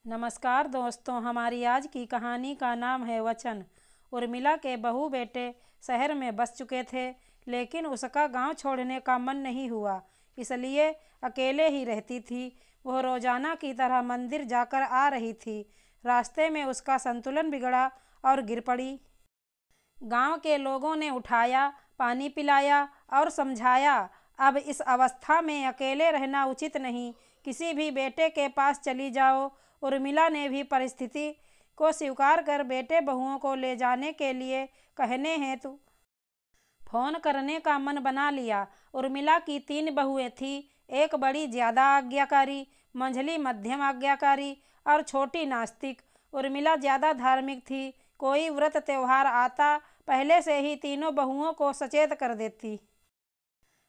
नमस्कार दोस्तों, हमारी आज की कहानी का नाम है वचन। उर्मिला के बहू बेटे शहर में बस चुके थे, लेकिन उसका गांव छोड़ने का मन नहीं हुआ, इसलिए अकेले ही रहती थी। वह रोजाना की तरह मंदिर जाकर आ रही थी। रास्ते में उसका संतुलन बिगड़ा और गिर पड़ी। गांव के लोगों ने उठाया, पानी पिलाया और समझाया। अब इस अवस्था में अकेले रहना उचित नहीं, किसी भी बेटे के पास चली जाओ। उर्मिला ने भी परिस्थिति को स्वीकार कर बेटे बहुओं को ले जाने के लिए कहने हेतु फोन करने का मन बना लिया। उर्मिला की 3 बहुएं थीं, एक बड़ी ज्यादा आज्ञाकारी, मंझली मध्यम आज्ञाकारी और छोटी नास्तिक। उर्मिला ज्यादा धार्मिक थी। कोई व्रत त्योहार आता, पहले से ही तीनों बहुओं को सचेत कर देती।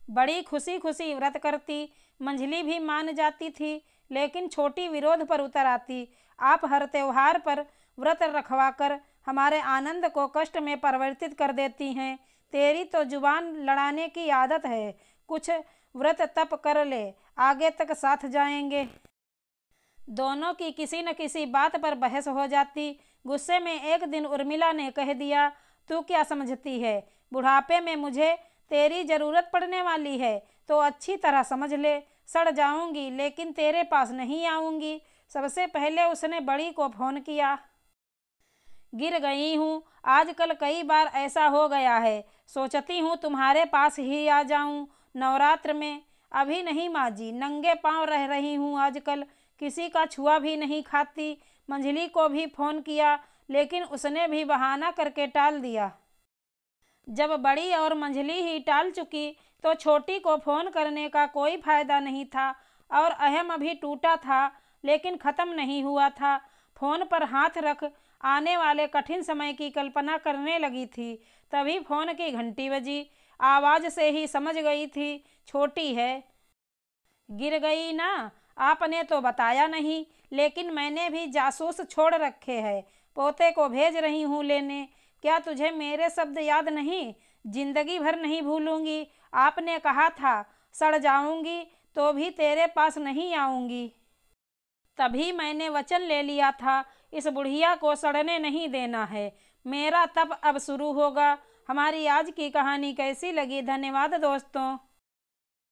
बड़ी खुशी खुशी व्रत करती। मंझली भी मान जाती थी, लेकिन छोटी विरोध पर उतर आती। आप हर त्योहार पर व्रत रखवाकर हमारे आनंद को कष्ट में परिवर्तित कर देती हैं। तेरी तो जुबान लड़ाने की आदत है। कुछ व्रत तप कर ले, आगे तक साथ जाएंगे। दोनों की किसी न किसी बात पर बहस हो जाती। गुस्से में एक दिन उर्मिला ने कह दिया, तू क्या समझती है? बुढ़ापे में मुझे तेरी जरूरत पड़ने वाली है तो अच्छी तरह समझ ले। सड़ जाऊंगी लेकिन तेरे पास नहीं आऊंगी। सबसे पहले उसने बड़ी को फोन किया। गिर गई हूँ, आजकल कई बार ऐसा हो गया है। सोचती हूँ तुम्हारे पास ही आ जाऊं नवरात्र में। अभी नहीं माँ जी, नंगे पांव रह रही हूँ आजकल, किसी का छुआ भी नहीं खाती। मंझली को भी फोन किया, लेकिन उसने भी बहाना करके टाल दिया। जब बड़ी और मंझली ही टाल चुकी तो छोटी को फोन करने का कोई फायदा नहीं था। और अहम अभी टूटा था, लेकिन ख़त्म नहीं हुआ था। फोन पर हाथ रख आने वाले कठिन समय की कल्पना करने लगी थी। तभी फोन की घंटी बजी। आवाज़ से ही समझ गई थी, छोटी है। गिर गई ना? आपने तो बताया नहीं, लेकिन मैंने भी जासूस छोड़ रखे हैं। पोते को भेज रही हूँ लेने। क्या तुझे मेरे शब्द याद नहीं? जिंदगी भर नहीं भूलूंगी। आपने कहा था सड़ जाऊंगी तो भी तेरे पास नहीं आऊंगी। तभी मैंने वचन ले लिया था, इस बुढ़िया को सड़ने नहीं देना है। मेरा तप अब शुरू होगा। हमारी आज की कहानी कैसी लगी? धन्यवाद दोस्तों।